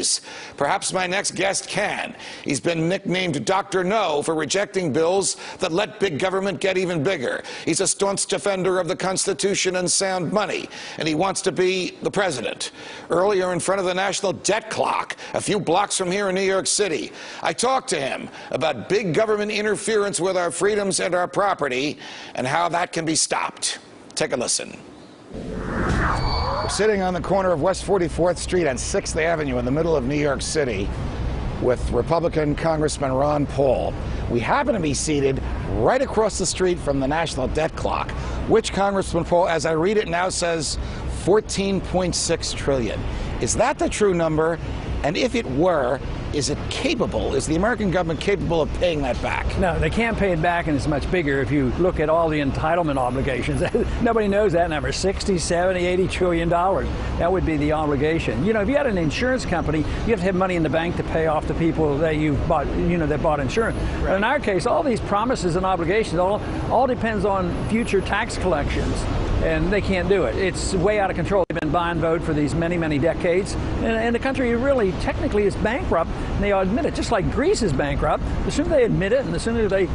please. Perhaps my next guest can. He's been nicknamed Dr. No for rejecting bills that let big government get even bigger. He's a staunch defender of the Constitution and sound money, and he wants to be the president. Earlier, in front of the national debt clock, a few blocks from here in New York City, I talked to him about big government interference with our freedoms and our property and how that can be stopped. Take a listen. We're sitting on the corner of West 44th Street and 6th Avenue in the middle of New York City with Republican Congressman Ron Paul. We happen to be seated right across the street from the national debt clock, which Congressman Paul, as I read it now, says $14.6 trillion. Is that the true number? And if it were, is the American government capable of paying that back? No, they can't pay it back, and it's much bigger if you look at all the entitlement obligations. Nobody knows that number, 60, 70, 80 trillion dollars. That would be the obligation. You know, if you had an insurance company, you have to have money in the bank to pay off the people that you bought, that bought insurance. Right. But in our case, all these promises and obligations, all depends on future tax collections. And they can't do it. It's way out of control. They've been buy and vote for these many, many decades. And the country really technically is bankrupt, and they admit it. Just like Greece is bankrupt, the sooner they admit it and the sooner they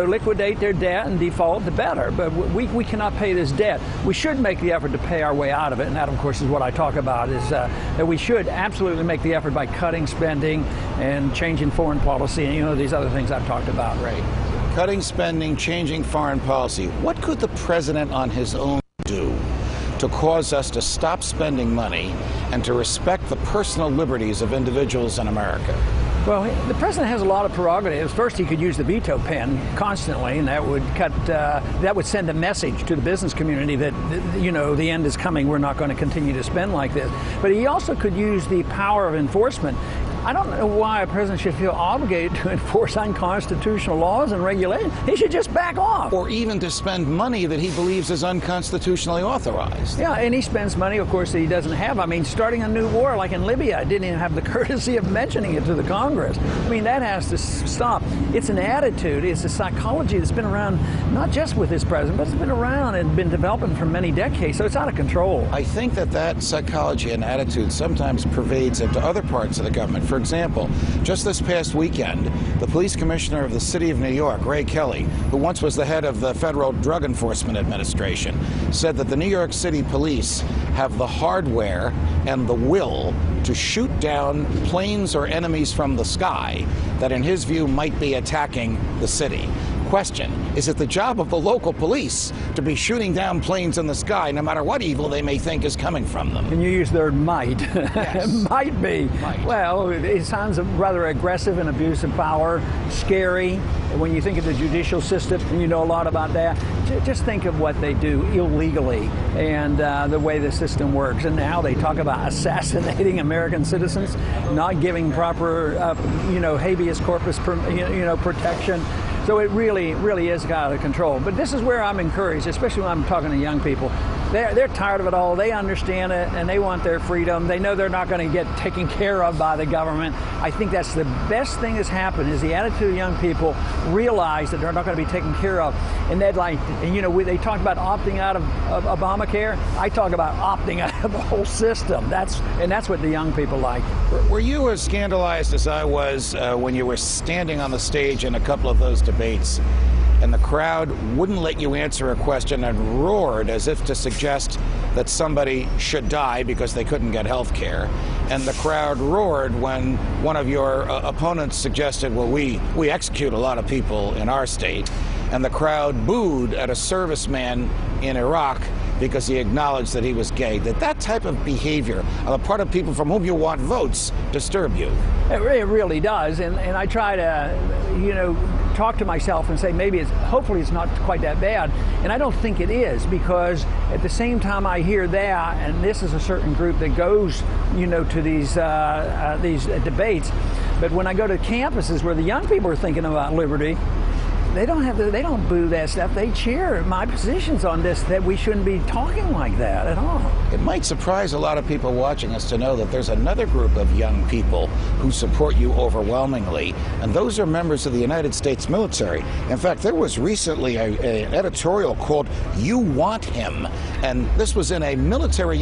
liquidate their debt and default, the better. But we cannot pay this debt. We should make the effort to pay our way out of it. And that, of course, is what I talk about, is that we should absolutely make the effort by cutting spending and changing foreign policy and, these other things I've talked about. Right. Cutting spending, changing foreign policy. What could the president on his own do to cause us to stop spending money and to respect the personal liberties of individuals in America? Well, the president has a lot of prerogatives. First, he could use the veto pen constantly, and that would send a message to the business community that, the end is coming. We're not going to continue to spend like this. But he also could use the power of enforcement. I don't know why a president should feel obligated to enforce unconstitutional laws and regulations. He should just back off. Or even to spend money that he believes is unconstitutionally authorized. Yeah, and he spends money, of course, that he doesn't have. I mean, starting a new war like in Libya, didn't even have the courtesy of mentioning it to the Congress. I mean, that has to stop. It's an attitude, it's a psychology that's been around, not just with this president, but it's been around and been developing for many decades, so it's out of control. I think that psychology and attitude sometimes pervades into other parts of the government. For example, just this past weekend, the police commissioner of the city of New York, Ray Kelly, who once was the head of the Federal Drug Enforcement Administration, said that the New York City police have the hardware and the will to shoot down planes or enemies from the sky that, in his view, might be attacking the city. Question: is it the job of the local police to be shooting down planes in the sky, no matter what evil they may think is coming from them? Can you use the word might? Yes. Might be. Might. Well, it sounds rather aggressive and abuse of power, scary. When you think of the judicial system, and you know a lot about that, just think of what they do illegally and the way the system works. And now they talk about assassinating American citizens, not giving proper, habeas corpus, protection. So it really is out of control. But this is where I'm encouraged, especially when I'm talking to young people. They're tired of it all. They understand it, and they want their freedom. They know they're not going to get taken care of by the government. I think that's the best thing that's happened, is the attitude of young people realize that they're not going to be taken care of. And they they talk about opting out of Obamacare. I talk about opting out of the whole system. That's what the young people like. Were you as scandalized as I was when you were standing on the stage in a couple of those debates, and the crowd wouldn't let you answer a question and roared as if to suggest that somebody should die because they couldn't get health care? And the crowd roared when one of your opponents suggested, well, we execute a lot of people in our state. And the crowd booed at a serviceman in Iraq because he acknowledged that he was gay. Did that type of behavior on the part of people from whom you want votes disturb you? It really does, and I try to, talk to myself and say hopefully it's not quite that bad, and I don't think it is, because at the same time I hear that, and this is a certain group that goes, to these debates, but when I go to campuses where the young people are thinking about liberty, they don't boo that stuff. They cheer my positions on this, that we shouldn't be talking like that at all. It might surprise a lot of people watching us to know that there's another group of young people who support you overwhelmingly, and those are members of the United States military. In fact, there was recently an editorial called "You Want Him," and this was in a military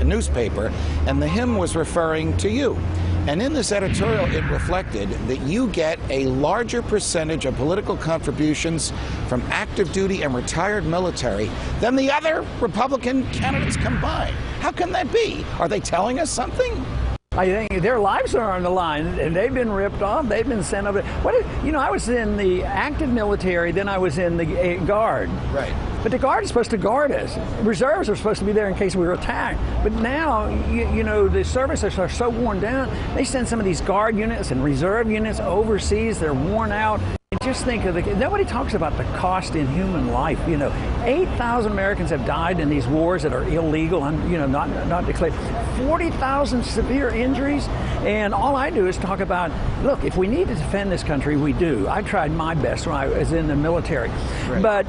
newspaper, and the hymn was referring to you. And in this editorial, it reflected that you get a larger percentage of political contributions from active duty and retired military than the other Republican candidates combined. How can that be? Are they telling us something? I think their lives are on the line, and they've been ripped off. They've been sent over. I was in the active military, then I was in the Guard. Right. But the Guard is supposed to guard us. Reserves are supposed to be there in case we were attacked. But now, the services are so worn down. They send some of these Guard units and reserve units overseas. They're worn out. Just think of nobody talks about the cost in human life. 8,000 Americans have died in these wars that are illegal and, not declared. 40,000 severe injuries. And all I do is talk about, look, if we need to defend this country, we do. I tried my best when I was in the military. Right. But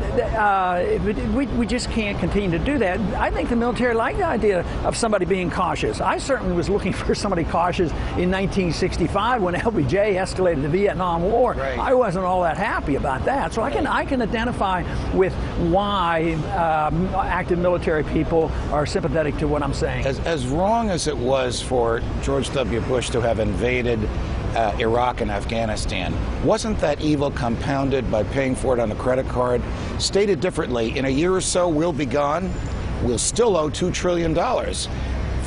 we just can't continue to do that. I think the military liked the idea of somebody being cautious. I certainly was looking for somebody cautious in 1965 when LBJ escalated the Vietnam War. Right. I wasn't all that happy about that. So I can identify with why active military people are sympathetic to what I'm saying. As wrong as it was for George W. Bush to have invaded Iraq and Afghanistan, wasn't that evil compounded by paying for it on a credit card? Stated differently, in a year or so, we'll be gone. We'll still owe $2 trillion.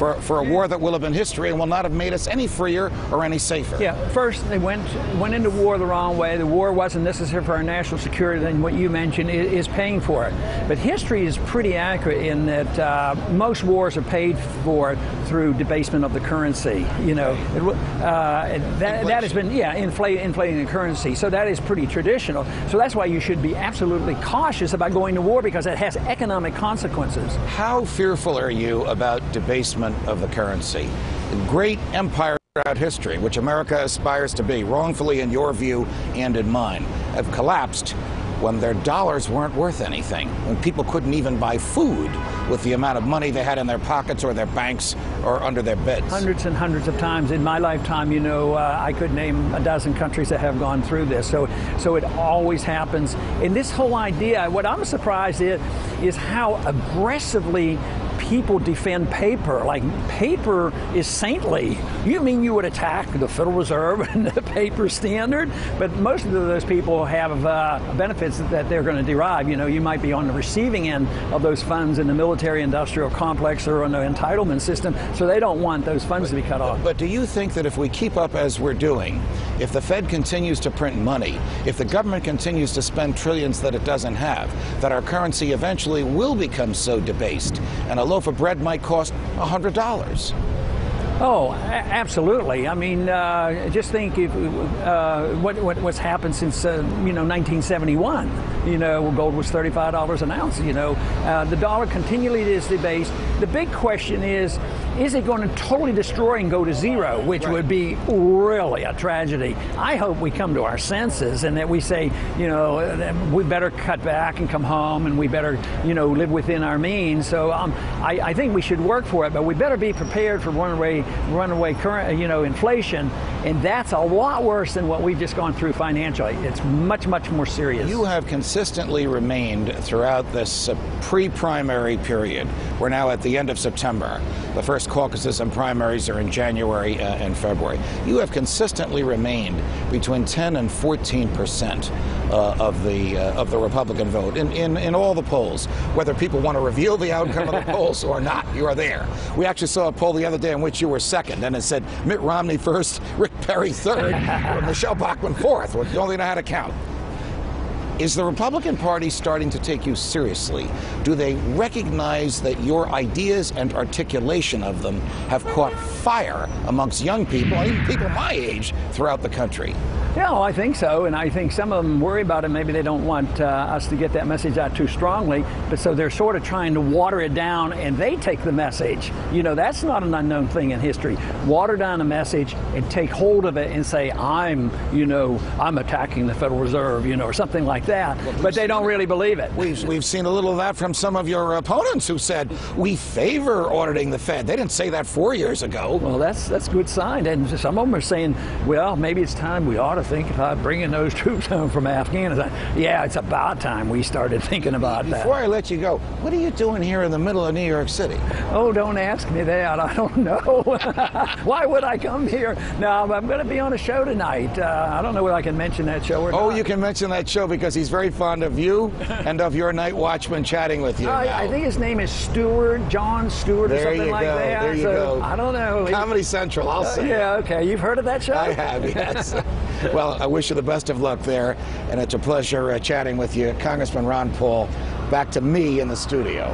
For a war that will have been history and will not have made us any freer or any safer. Yeah, first they went into war the wrong way. The war wasn't necessary for our national security, and what you mentioned is paying for it. But history is pretty accurate in that most wars are paid for through debasement of the currency. That has been, inflating the currency. So that is pretty traditional. So that's why you should be absolutely cautious about going to war, because it has economic consequences. How fearful are you about debasement of the currency? Great empires throughout history, which America aspires to be, wrongfully in your view and in mine, have collapsed when their dollars weren't worth anything, when people couldn't even buy food with the amount of money they had in their pockets or their banks or under their beds. Hundreds and hundreds of times in my lifetime, I could name a dozen countries that have gone through this. So it always happens. And this whole idea, what I'm surprised is how aggressively people defend paper. Like, paper is saintly. You mean you would attack the Federal Reserve and the paper standard? But most of those people have benefits that they're going to derive. You might be on the receiving end of those funds in the military-industrial complex or on the entitlement system, so they don't want those funds to be cut off. But do you think that if we keep up as we're doing, if the Fed continues to print money, if the government continues to spend trillions that it doesn't have, that our currency eventually will become so debased and a loaf of bread might cost $100? Oh, absolutely. I mean, just think if what's happened since 1971. Gold was $35 an ounce. The dollar continually is debased. The big question is it going to totally destroy and go to zero, which would be really a tragedy. I hope we come to our senses and that we say, we better cut back and come home, and we better, live within our means. So I think we should work for it, but we better be prepared for runaway current, inflation, and that's a lot worse than what we've just gone through financially. It's much, much more serious. You have consistently remained throughout this pre-primary period. We're now at the end of September. The first caucuses and primaries are in January and February. You have consistently remained between 10 and 14% of the Republican vote in all the polls. Whether people want to reveal the outcome of the polls or not, you are there. We actually saw a poll the other day in which you were second, and it said Mitt Romney first, Rick Perry third, Michelle Bachmann fourth. You only know how to count. Is the Republican Party starting to take you seriously? Do they recognize that your ideas and articulation of them have caught fire amongst young people, and even people my age, throughout the country? Yeah, I think so, and I think some of them worry about it. Maybe they don't want us to get that message out too strongly, but so they're sort of trying to water it down, and they take the message. That's not an unknown thing in history. Water down a message and take hold of it and say, I'm attacking the Federal Reserve, or something like that. that. But they don't really believe it. We've seen a little of that from some of your opponents who said, we favor auditing the Fed. They didn't say that 4 years ago. Well, that's a good sign. And some of them are saying, well, maybe it's time we ought to think about bringing those troops home from Afghanistan. Yeah, it's about time we started thinking about that. Before I let you go, what are you doing here in the middle of New York City? Oh, don't ask me that. I don't know. Why would I come here? No, I'm going to be on a show tonight. I don't know whether I can mention that show or not. Oh, you can mention that show because he's very fond of you and of your night watchman chatting with you. I think his name is Stewart, John Stewart, or something like that. There you go. I don't know. Comedy Central, I'll say. Yeah, okay. You've heard of that show? I have, yes. Well, I wish you the best of luck there, and it's a pleasure chatting with you. Congressman Ron Paul, back to me in the studio.